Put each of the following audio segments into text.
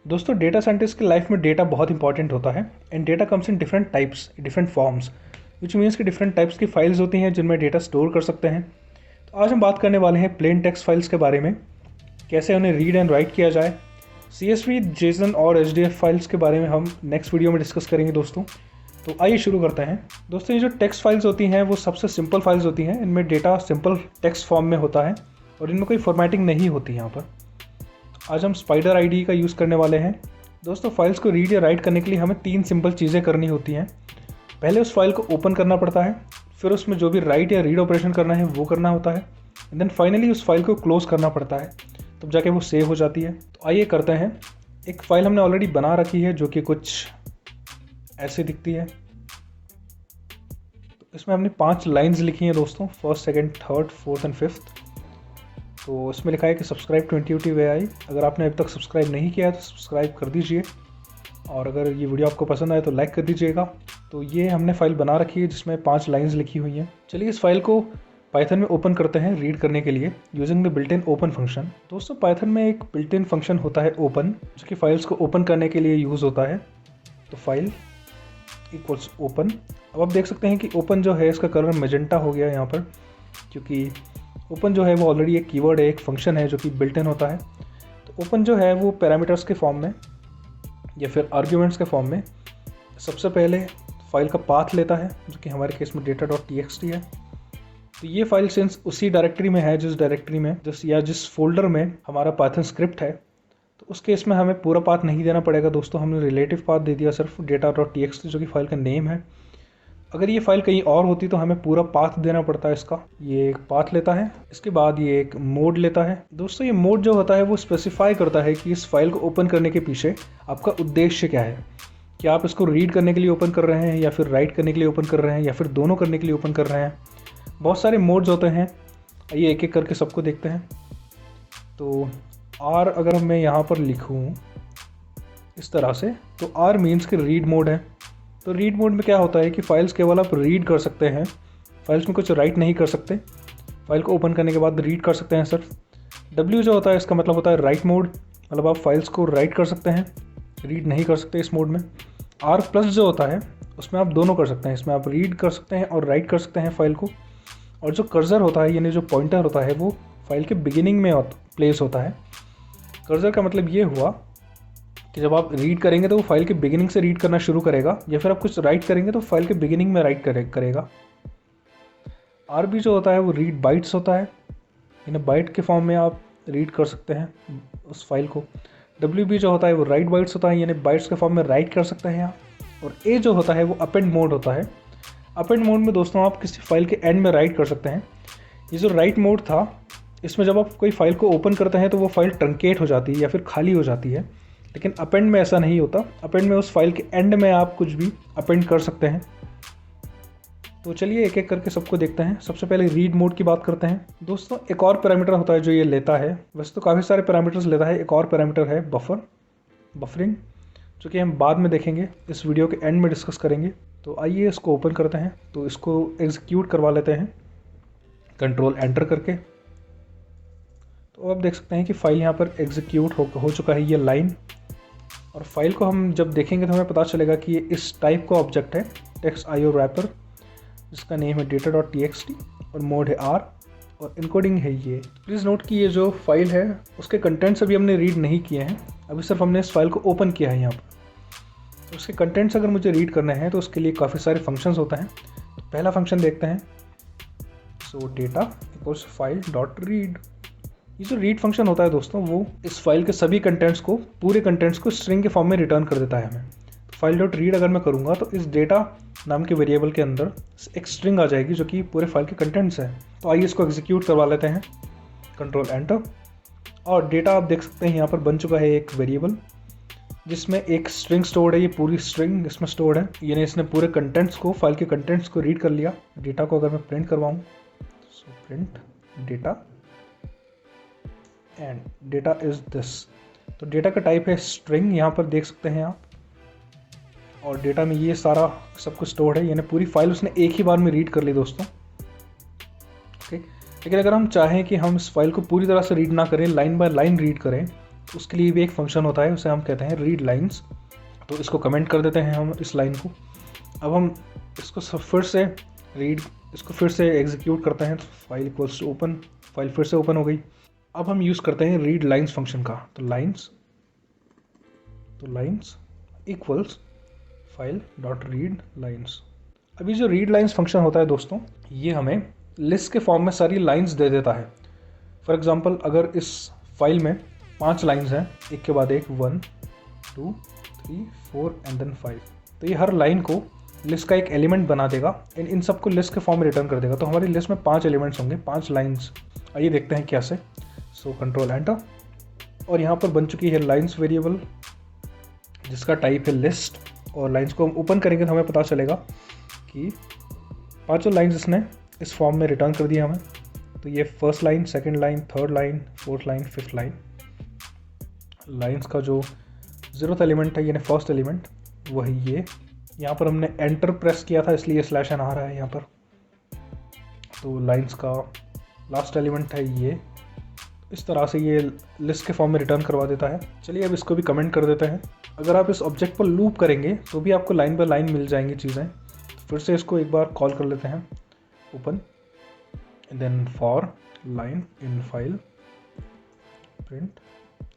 दोस्तों data scientist की life में डेटा बहुत इंपॉर्टेंट होता है and data comes in different types different forms which means कि डिफरेंट टाइप्स की फाइल्स होती हैं जिनमें डेटा स्टोर कर सकते हैं। तो आज हम बात करने वाले हैं प्लेन टेक्स्ट फाइल्स के बारे में, कैसे उन्हें रीड एंड राइट किया जाए। CSV, JSON और HDF फाइल्स के बारे में हम नेक्स्ट वीडियो में डिस्कस करेंगे दोस्तों। तो आइए शुरू करते हैं। दोस्तों ये जो टेक्स्ट फाइल्स होती हैं वो सबसे सिंपल फाइल्स होती हैं। इनमें डेटा सिंपल टेक्स्ट फॉर्म में होता है और इनमें कोई फॉर्मेटिंग नहीं होती। यहाँ पर आज हम स्पाइडर IDE का यूज़ करने वाले हैं। दोस्तों फाइल्स को रीड या राइट करने के लिए हमें 3 सिंपल चीज़ें करनी होती हैं। पहले उस फाइल को ओपन करना पड़ता है, फिर उसमें जो भी राइट या रीड ऑपरेशन करना है वो करना होता है, एंड देन फाइनली उस फाइल को क्लोज करना पड़ता है, तब जाके वो सेव हो जाती है। तो आइए करते हैं। एक फ़ाइल हमने ऑलरेडी बना रखी है जो कि कुछ ऐसे दिखती है। तो इसमें हमने 5 लाइन्स लिखी हैं दोस्तों, first, second, third, fourth and fifth. तो इसमें लिखा है कि सब्सक्राइब टू इंट्यूटिव AI। अगर आपने अभी तक सब्सक्राइब नहीं किया है तो सब्सक्राइब कर दीजिए, और अगर ये वीडियो आपको पसंद आए तो लाइक कर दीजिएगा। तो ये हमने फ़ाइल बना रखी है जिसमें 5 लाइंस लिखी हुई हैं। चलिए इस फाइल को पाइथन में ओपन करते हैं रीड करने के लिए using the built in open function. दोस्तों पाइथन में एक बिल्ट इन फंक्शन होता है ओपन, जो कि फाइल्स को ओपन करने के लिए यूज़ होता है। तो फाइल इक्वल्स ओपन। अब आप देख सकते हैं कि ओपन जो है इसका कलर मेजेंटा हो गया यहाँ पर, क्योंकि ओपन जो है वो ऑलरेडी एक कीवर्ड है, एक फंक्शन है जो कि बिल्ट इन होता है। तो ओपन जो है वो पैरामीटर्स के फॉर्म में या फिर आर्ग्यूमेंट्स के फॉर्म में सबसे पहले फाइल का पाथ लेता है, जो कि हमारे केस में data.txt है। तो ये फाइल सिंस उसी डायरेक्टरी में है जिस डायरेक्टरी में जिस फोल्डर में हमारा पाइथन स्क्रिप्ट है, तो उस केस में हमें पूरा पाथ नहीं देना पड़ेगा दोस्तों। हमने रिलेटिव पाथ दे दिया सिर्फ data.txt, जो कि फाइल का नेम है। अगर ये फाइल कहीं और होती तो हमें पूरा पाथ देना पड़ता है इसका। ये एक पाथ लेता है, इसके बाद ये एक मोड लेता है। दोस्तों ये मोड जो होता है वो स्पेसिफाई करता है कि इस फाइल को ओपन करने के पीछे आपका उद्देश्य क्या है। क्या आप इसको रीड करने के लिए ओपन कर रहे हैं, या फिर राइट करने के लिए ओपन कर रहे हैं, या फिर दोनों करने के लिए ओपन कर रहे हैं। बहुत सारे मोड्स होते हैं, आइए एक एक करके सबको देखते हैं। तो R अगर मैं यहाँ पर लिखूँ इस तरह से, तो R मीन्स कि रीड मोड है। तो रीड मोड में क्या होता है कि फाइल्स केवल आप रीड कर सकते हैं, फाइल्स में कुछ राइट नहीं कर सकते। फाइल को ओपन करने के बाद रीड कर सकते हैं सिर्फ। W जो होता है इसका मतलब होता है राइट मोड, मतलब आप फाइल्स को राइट कर सकते हैं, रीड नहीं कर सकते इस मोड में। R+ जो होता है उसमें आप दोनों कर सकते हैं, इसमें आप रीड कर सकते हैं और राइट कर सकते हैं फाइल को। और जो कर्सर होता है यानी जो पॉइंटर होता है वो फाइल के बिगिनिंग में प्लेस होता है। कर्सर का मतलब ये हुआ कि जब आप रीड करेंगे तो वो फाइल के बिगिनिंग से रीड करना शुरू करेगा, या फिर आप कुछ राइट करेंगे तो फाइल के बिगिनिंग में राइट करेगा। RB जो होता है वो रीड बाइट्स होता है, यानी बाइट के फॉर्म में आप रीड कर सकते हैं उस फाइल को। WB जो होता है वो राइट बाइट्स होता है, यानी बाइट्स के फॉर्म में राइट कर सकते हैं आप। और A जो होता है वो अपेंड मोड होता है। अपेंड मोड में दोस्तों आप किसी फाइल के एंड में राइट कर सकते हैं। ये जो राइट मोड था इसमें जब आप कोई फाइल को ओपन करते हैं तो वो फाइल ट्रंकेट हो जाती है या फिर खाली हो जाती है, लेकिन अपेंड में ऐसा नहीं होता। अपेंड में उस फाइल के एंड में आप कुछ भी अपेंड कर सकते हैं। तो चलिए एक एक करके सबको देखते हैं। सबसे पहले रीड मोड की बात करते हैं। दोस्तों एक और पैरामीटर होता है जो ये लेता है, वैसे तो काफ़ी सारे पैरामीटर्स लेता है। एक और पैरामीटर है बफरिंग, जो कि हम बाद में देखेंगे, इस वीडियो के एंड में डिस्कस करेंगे। तो आइए इसको ओपन करते हैं। तो इसको एग्जीक्यूट करवा लेते हैं कंट्रोल एंटर करके। तो आप देख सकते हैं कि फाइल यहाँ पर एग्जीक्यूट हो चुका है ये लाइन। और फाइल को हम जब देखेंगे तो हमें पता चलेगा कि ये इस टाइप का ऑब्जेक्ट है, टेक्स्ट IO रैपर, जिसका नेम है data.txt और मोड है R और इनकोडिंग है ये। प्लीज़ नोट कि ये जो फाइल है उसके कंटेंट्स अभी हमने रीड नहीं किए हैं, अभी सिर्फ हमने इस फाइल को ओपन किया है यहाँ पर। तो उसके कंटेंट्स अगर मुझे रीड करने हैं तो उसके लिए काफ़ी सारे फंक्शंस होते हैं। तो पहला फंक्शन देखते हैं। सो data equals file dot read. ये जो रीड फंक्शन होता है दोस्तों वो इस फाइल के सभी कंटेंट्स को, पूरे कंटेंट्स को स्ट्रिंग के फॉर्म में रिटर्न कर देता है हमें। तो फाइल डॉट रीड अगर मैं करूँगा तो इस डेटा नाम के वेरिएबल के अंदर एक स्ट्रिंग आ जाएगी जो कि पूरे फाइल के कंटेंट्स हैं। तो आइए इसको एग्जीक्यूट करवा लेते हैं, कंट्रोल एंटर। और डेटा आप देख सकते हैं यहाँ पर बन चुका है एक वेरिएबल जिसमें एक स्ट्रिंग स्टोर्ड है। ये पूरी स्ट्रिंग इसमें स्टोर्ड है, यानी इसने पूरे कंटेंट्स को, फाइल के कंटेंट्स को रीड कर लिया। डेटा को अगर मैं प्रिंट करवाऊँ, so print data and data is this. तो डेटा का टाइप है स्ट्रिंग, यहाँ पर देख सकते हैं आप। और डेटा में ये सारा सब कुछ स्टोर्ड है, यानी पूरी फाइल उसने एक ही बार में रीड कर ली दोस्तों। ओके, लेकिन अगर हम चाहें कि हम इस फाइल को पूरी तरह से रीड ना करें, लाइन बाय लाइन रीड करें, उसके लिए भी एक फंक्शन होता है, उसे हम कहते हैं रीड लाइन्स। तो इसको कमेंट कर देते हैं हम इस लाइन को। अब हम इसको फिर से एग्जीक्यूट करते हैं। तो file equals to open, file फिर से ओपन हो गई। अब हम यूज़ करते हैं रीड लाइन्स फंक्शन का। तो lines equals file dot read lines. अभी जो रीड लाइन्स फंक्शन होता है दोस्तों, ये हमें लिस्ट के फॉर्म में सारी लाइन्स दे देता है। फॉर एग्जांपल अगर इस फाइल में 5 लाइन्स हैं, एक के बाद एक, 1 2 3 4 एंड देन 5, तो ये हर लाइन को लिस्ट का एक एलिमेंट बना देगा, इन सबको लिस्ट के फॉर्म में रिटर्न कर देगा। तो हमारी लिस्ट में 5 एलिमेंट्स होंगे, 5 लाइन्स। आइए देखते हैं कैसे। सो कंट्रोल एंटर, और यहाँ पर बन चुकी है लाइन्स वेरिएबल जिसका टाइप है लिस्ट। और लाइन्स को हम ओपन करेंगे तो हमें पता चलेगा कि 5 लाइन्स इसने इस फॉर्म में रिटर्न कर दिया हमें। तो ये first line, second line, third line, fourth line, fifth line. Lines का जो 0th एलिमेंट है यानी फर्स्ट एलिमेंट वही ये। यहाँ पर हमने एंटर प्रेस किया था इसलिए स्लैश एन आ रहा है यहाँ पर। तो लाइन्स का लास्ट एलिमेंट है ये। इस तरह से ये लिस्ट के फॉर्म में रिटर्न करवा देता है। चलिए अब इसको भी कमेंट कर देते हैं। अगर आप इस ऑब्जेक्ट पर लूप करेंगे तो भी आपको लाइन बाय लाइन मिल जाएंगी चीज़ें। तो फिर से इसको एक बार कॉल कर लेते हैं, open and then for line in file print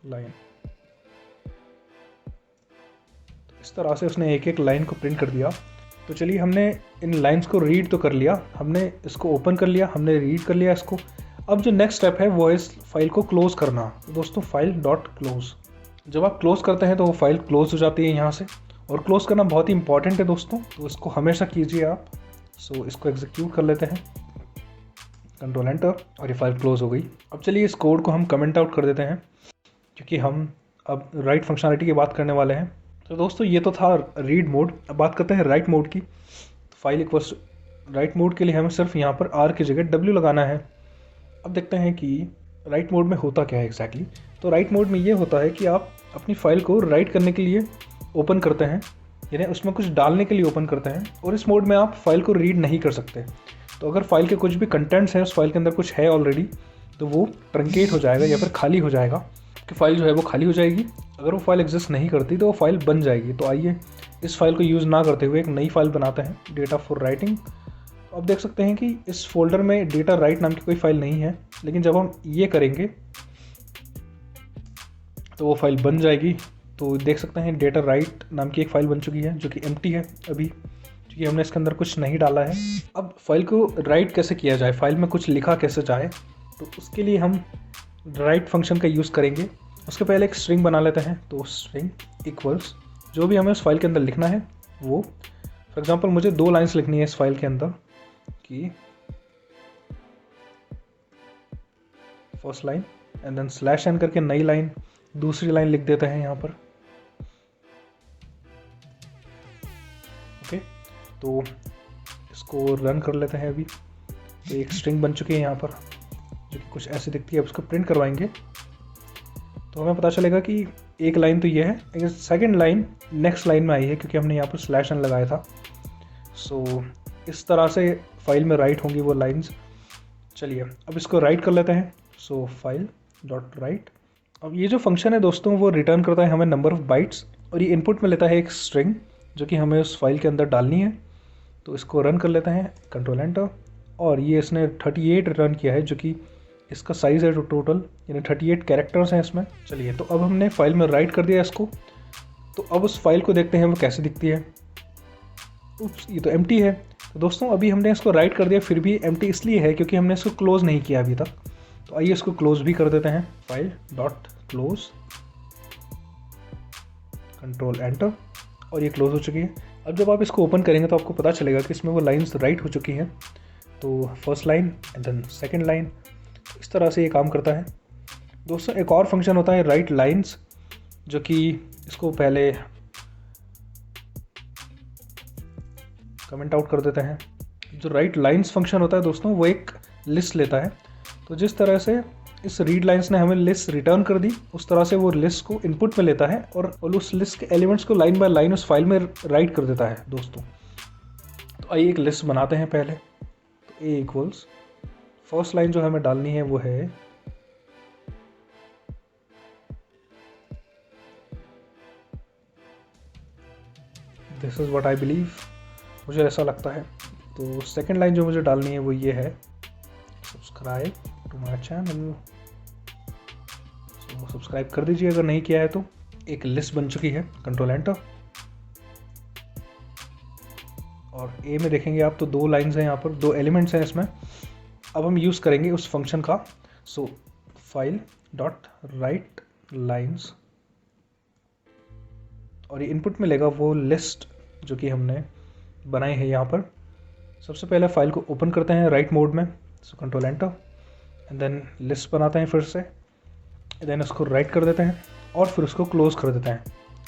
line. इस तरह से उसने एक एक लाइन को प्रिंट कर दिया। तो चलिए हमने इन लाइंस को रीड तो कर लिया, हमने इसको ओपन कर लिया, हमने रीड कर लिया इसको। अब जो नेक्स्ट स्टेप है वो है इस फाइल को क्लोज करना। तो दोस्तों फाइल डॉट क्लोज, जब आप क्लोज करते हैं तो वो फाइल क्लोज हो जाती है यहाँ से। और क्लोज करना बहुत ही इंपॉर्टेंट है दोस्तों, तो इसको हमेशा कीजिए आप। सो इसको एग्जीक्यूट कर लेते हैं, कंट्रोल एंटर, और ये फाइल क्लोज हो गई। अब चलिए इस कोड को हम कमेंट आउट कर देते हैं क्योंकि हम अब राइट फंक्शनलिटी की बात करने वाले हैं। तो दोस्तों ये तो था रीड मोड। अब बात करते हैं राइट मोड की। तो फाइल इक्वल्स राइट मोड के लिए हमें सिर्फ यहाँ पर आर की जगह W लगाना है। अब देखते हैं कि राइट मोड में होता क्या है एग्जैक्टली। तो राइट मोड में ये होता है कि आप अपनी फाइल को राइट करने के लिए ओपन करते हैं, यानी उसमें कुछ डालने के लिए ओपन करते हैं। और इस मोड में आप फाइल को रीड नहीं कर सकते। तो अगर फाइल के कुछ भी कंटेंट्स हैं, उस फाइल के अंदर कुछ है ऑलरेडी, तो वो ट्रंकेट हो जाएगा या फिर खाली हो जाएगा कि फाइल जो है वो खाली हो जाएगी। अगर वो फाइल एग्जिस्ट नहीं करती तो वो फाइल बन जाएगी। तो आइए इस फाइल को यूज़ ना करते हुए एक नई फाइल बनाते हैं, डेटा फॉर राइटिंग। अब देख सकते हैं कि इस फोल्डर में डेटा राइट नाम की कोई फाइल नहीं है, लेकिन जब हम ये करेंगे तो वो फाइल बन जाएगी। तो देख सकते हैं डेटा राइट नाम की एक फ़ाइल बन चुकी है जो कि एम्प्टी है अभी, क्योंकि हमने इसके अंदर कुछ नहीं डाला है। अब फाइल को राइट कैसे किया जाए, फाइल में कुछ लिखा कैसे जाए, तो उसके लिए हम राइट फंक्शन का यूज़ करेंगे। उसके पहले एक स्ट्रिंग बना लेते हैं। तो स्ट्रिंग इक्वल्स जो भी हमें उस फाइल के अंदर लिखना है वो, फॉर एग्जांपल मुझे 2 लाइन्स लिखनी है इस फाइल के अंदर कि first line and then slash N करके नई लाइन, दूसरी लाइन लिख देते हैं यहाँ पर। ओके, तो इसको रन कर लेते हैं। अभी तो एक स्ट्रिंग बन चुकी है यहाँ पर जो कि कुछ ऐसी दिखती है। अब इसको प्रिंट करवाएंगे तो हमें पता चलेगा कि एक लाइन तो ये है, लेकिन सेकंड लाइन नेक्स्ट लाइन में आई है क्योंकि हमने यहाँ पर स्लैश एन लगाया था। सो इस तरह से फाइल में राइट होंगी वो लाइंस। चलिए अब इसको राइट कर लेते हैं। सो फाइल डॉट राइट। अब ये जो फंक्शन है दोस्तों वो रिटर्न करता है हमें नंबर ऑफ़ बाइट्स, और ये इनपुट में लेता है एक स्ट्रिंग जो कि हमें उस फाइल के अंदर डालनी है। तो इसको रन कर लेते हैं, कंट्रोल एंटर, और ये इसने 38 रिटर्न किया है जो कि इसका साइज़ है टोटल, यानी 38 कैरेक्टर्स हैं इसमें। चलिए तो अब हमने फाइल में राइट कर दिया इसको। तो अब उस फाइल को देखते हैं वो कैसे दिखती है। ये तो एम्प्टी है। तो दोस्तों अभी हमने इसको राइट कर दिया, फिर भी एम्प्टी इसलिए है क्योंकि हमने इसको क्लोज़ नहीं किया अभी तक। तो आइए इसको क्लोज़ भी कर देते हैं, file dot close, control enter, और ये क्लोज़ हो चुकी है। अब जब आप इसको ओपन करेंगे तो आपको पता चलेगा कि इसमें वो लाइंस राइट हो चुकी हैं। तो first line and then second line, इस तरह से ये काम करता है। दोस्तों एक और फंक्शन होता है राइट लाइंस, जो कि इसको पहले कमेंट आउट कर देते हैं। जो राइट लाइंस फंक्शन होता है दोस्तों वो एक लिस्ट लेता है। तो जिस तरह से इस रीड लाइंस ने हमें लिस्ट रिटर्न कर दी, उस तरह से वो लिस्ट को इनपुट में लेता है और उस लिस्ट के एलिमेंट्स को लाइन बाय लाइन उस फाइल में राइट कर देता है दोस्तों। तो आइए एक लिस्ट बनाते हैं पहले। तो ए इक्वल्स फर्स्ट लाइन जो हमें डालनी है वो है this is what I believe, मुझे ऐसा लगता है। तो सेकंड लाइन जो मुझे डालनी है वो ये है, सब्सक्राइब टू माई चैनल। तो सब्सक्राइब कर दीजिए अगर नहीं किया है तो। एक लिस्ट बन चुकी है, कंट्रोल एंटर। और ए में देखेंगे आप तो 2 लाइन्स हैं यहाँ पर, 2 एलिमेंट्स हैं इसमें। अब हम यूज़ करेंगे उस फंक्शन का, सो फाइल डॉट राइट लाइन्स, और ये इनपुट में लेगा वो लिस्ट जो कि हमने बनाई है यहाँ पर। सबसे पहले फाइल को ओपन करते हैं राइट मोड में, so control enter, and then list बनाते हैं फिर से, देन उसको राइट कर देते हैं और फिर उसको क्लोज कर देते हैं,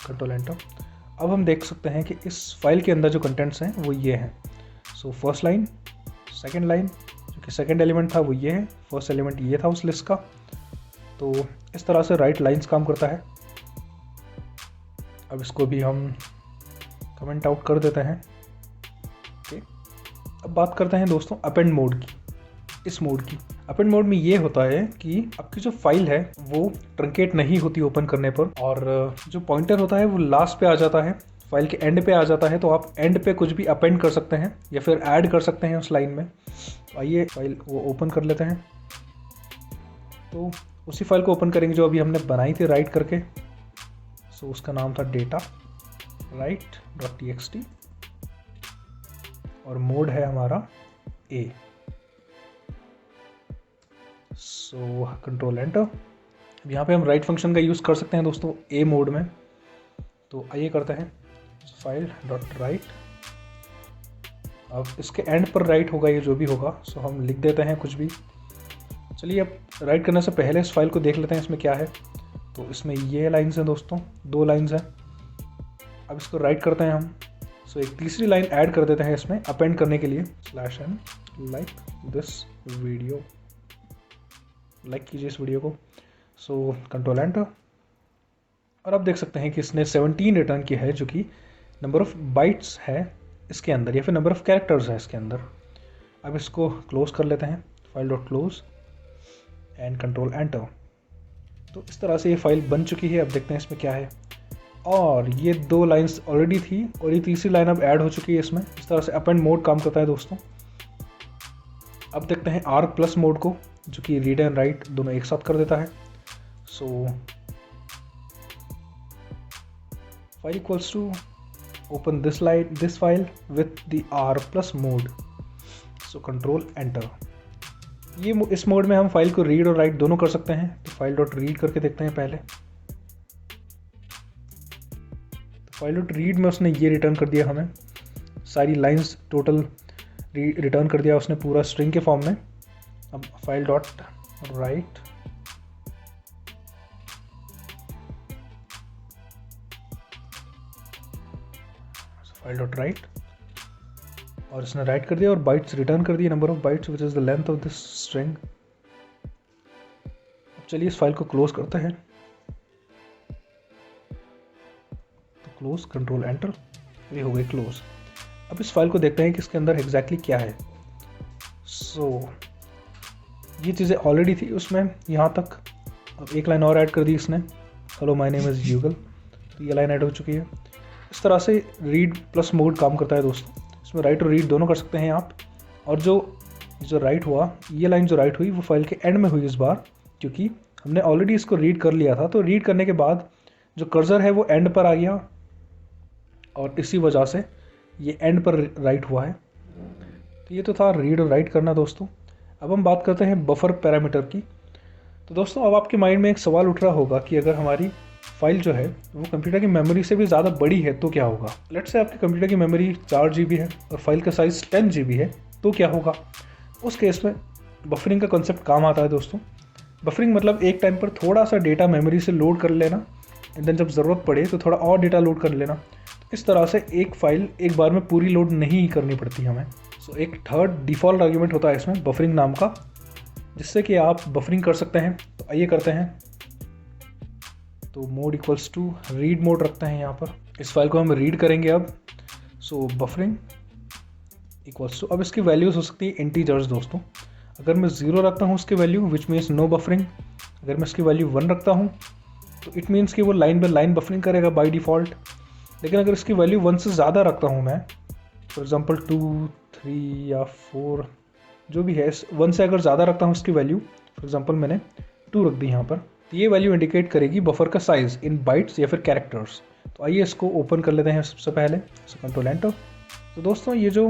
कंट्रोल एंटर। अब हम देख सकते हैं कि इस फाइल के अंदर जो कंटेंट्स हैं वो ये हैं। So first line, second line, जो कि सेकंड एलिमेंट था वो ये है, फर्स्ट एलिमेंट ये था उस लिस्ट का। तो इस तरह से राइट लाइन्स काम करता है। अब इसको भी हम कमेंट आउट कर देते हैं। ओके, अब बात करते हैं दोस्तों अपेंड मोड की, इस मोड की। अपेंड मोड में ये होता है कि आपकी जो फाइल है वो ट्रंकेट नहीं होती ओपन करने पर, और जो पॉइंटर होता है वो लास्ट पे आ जाता है, फाइल के एंड पे आ जाता है। तो आप एंड पे कुछ भी अपेंड कर सकते हैं या फिर ऐड कर सकते हैं उस लाइन में। आइए फाइल वो ओपन कर लेते हैं। तो उसी फाइल को ओपन करेंगे जो अभी हमने बनाई थी राइट करके। सो उसका नाम था डेटा राइट डॉट txt, और मोड है हमारा A। So control enter. अब यहाँ पे हम राइट फंक्शन का यूज़ कर सकते हैं दोस्तों A मोड में। तो आइए करते हैं फाइल डॉट राइट। अब इसके एंड पर राइट होगा ये जो भी होगा, सो हम लिख देते हैं कुछ भी। चलिए अब राइट करने से पहले इस फाइल को देख लेते हैं इसमें क्या है। तो इसमें ये लाइन्स हैं दोस्तों, 2 लाइन्स हैं। अब इसको राइट करते हैं हम। सो एक तीसरी लाइन ऐड कर देते हैं इसमें अपेंड करने के लिए, /n like this video, like कीजिए इस वीडियो को। सो कंट्रोल एंटर, और अब देख सकते हैं कि इसने 17 रिटर्न किया है, जो कि नंबर ऑफ बाइट्स है इसके अंदर या फिर नंबर ऑफ कैरेक्टर्स है इसके अंदर। अब इसको क्लोज कर लेते हैं, file dot close and control enter. तो इस तरह से ये फाइल बन चुकी है। अब देखते हैं इसमें क्या है। और ये 2 लाइन्स ऑलरेडी थी और ये तीसरी लाइन अब ऐड हो चुकी है इसमें। इस तरह से अपेंड मोड काम करता है दोस्तों। अब देखते हैं आर्क प्लस मोड को, जो कि रीड एंड राइट दोनों एक साथ कर देता है। So file equals to open this file with the r plus mode. So control enter. ये इस मोड में हम फाइल को रीड और राइट दोनों कर सकते हैं। तो फाइल डॉट रीड करके देखते हैं पहले। तो फाइल डॉट रीड में उसने ये रिटर्न कर दिया हमें, सारी लाइंस टोटल रिटर्न कर दिया उसने पूरा स्ट्रिंग के फॉर्म में। अब file dot right, file dot right, और इसने राइट कर दिया और बाइट्स रिटर्न कर दिए, number of bytes which is the length of this string. अब चलिए इस फाइल को क्लोज करते हैं। तो क्लोज, कंट्रोल एंटर, ये हो गई क्लोज। अब इस फाइल को देखते हैं कि इसके अंदर एग्जैक्टली क्या है। सो ये चीज़ें ऑलरेडी थी उसमें यहाँ तक। अब एक लाइन और ऐड कर दी इसने, हेलो माय नेम इज़ यूगल। तो ये लाइन ऐड हो चुकी है। इस तरह से रीड प्लस मोड काम करता है दोस्तों। इसमें राइट और रीड दोनों कर सकते हैं आप। और जो राइट हुआ, ये लाइन जो राइट हुई वो फाइल के एंड में हुई इस बार, क्योंकि हमने ऑलरेडी इसको रीड कर लिया था। तो रीड करने के बाद जो कर्सर है वो एंड पर आ गया, और इसी वजह से ये एंड पर राइट हुआ है। तो ये तो था रीड और राइट करना दोस्तों। अब हम बात करते हैं बफर पैरामीटर की। तो दोस्तों अब आपके माइंड में एक सवाल उठ रहा होगा कि अगर हमारी फाइल जो है वो कंप्यूटर की मेमोरी से भी ज़्यादा बड़ी है तो क्या होगा। लेट्स से आपके कंप्यूटर की मेमोरी 4 GB है और फाइल का साइज़ 10 GB है, तो क्या होगा। उस केस में बफरिंग का कॉन्सेप्ट काम आता है दोस्तों। बफरिंग मतलब एक टाइम पर थोड़ा सा डेटा मेमोरी से लोड कर लेना, एंड देन जब ज़रूरत पड़े तो थोड़ा और डेटा लोड कर लेना। इस तरह से एक फ़ाइल एक बार में पूरी लोड नहीं करनी पड़ती हमें। सो एक थर्ड डिफ़ॉल्ट आर्ग्यूमेंट होता है इसमें बफरिंग नाम का, जिससे कि आप बफरिंग कर सकते हैं। तो आइए करते हैं। तो mode equals to read mode रखते हैं यहाँ पर। इस फाइल को हम रीड करेंगे अब। सो बफरिंग इक्वल्स टू, अब इसकी वैल्यूज हो सकती है इंटीजर्स दोस्तों। अगर मैं 0 रखता हूँ उसकी value, which means no buffering. अगर मैं इसकी वैल्यू 1 रखता हूँ तो इट मीन्स कि वो लाइन बाय लाइन बफरिंग करेगा बाय डिफ़ॉल्ट। लेकिन अगर इसकी वैल्यू 1 से ज़्यादा रखता हूँ मैं, फॉर एग्जांपल 2, 3 या 4 जो भी है, 1 से अगर ज़्यादा रखता हूँ इसकी वैल्यू, फॉर एग्जांपल मैंने 2 रख दी यहाँ पर, तो ये वैल्यू इंडिकेट करेगी बफर का साइज़ इन बाइट्स या फिर कैरेक्टर्स। तो आइए इसको ओपन कर लेते हैं सबसे पहले, कंट्रोल एंटर। तो दोस्तों ये जो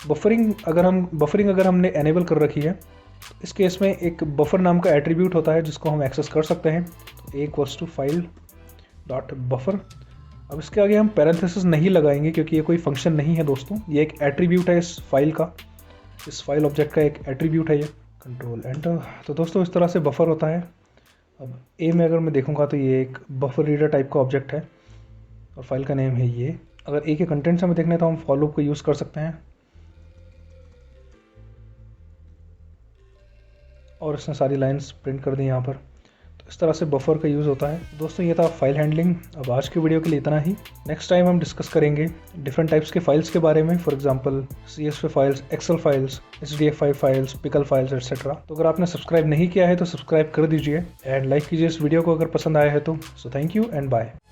बफरिंग अगर हमने एनेबल कर रखी है, तो इस केस में एक बफर नाम का एट्रीब्यूट होता है जिसको हम एक्सेस कर सकते हैं। तो a=file.buffer। अब इसके आगे हम पैरेंथेसिस नहीं लगाएंगे क्योंकि ये कोई फंक्शन नहीं है दोस्तों, ये एक एट्रीब्यूट है इस फाइल का, इस फाइल ऑब्जेक्ट का एक एट्रीब्यूट है ये। Control enter. तो दोस्तों इस तरह से बफर होता है। अब ए में अगर मैं देखूंगा तो ये एक बफर रीडर टाइप का ऑब्जेक्ट है और फाइल का नेम है ये। अगर ए के कंटेंट्स हमें देखना है तो हम फॉर लूप को यूज़ कर सकते हैं और इसने सारी लाइंस प्रिंट कर दी यहाँ पर। तो इस तरह से बफर का यूज़ होता है। दोस्तों ये था फाइल हैंडलिंग। अब आज की वीडियो के लिए इतना ही। नेक्स्ट टाइम हम डिस्कस करेंगे डिफरेंट टाइप्स के फाइल्स के बारे में, for example CSV files, Excel files, HDF5 files, pickle files etcetera. तो अगर आपने सब्सक्राइब नहीं किया है तो सब्सक्राइब कर दीजिए एंड लाइक कीजिए इस वीडियो को अगर पसंद आया है तो। So thank you and bye.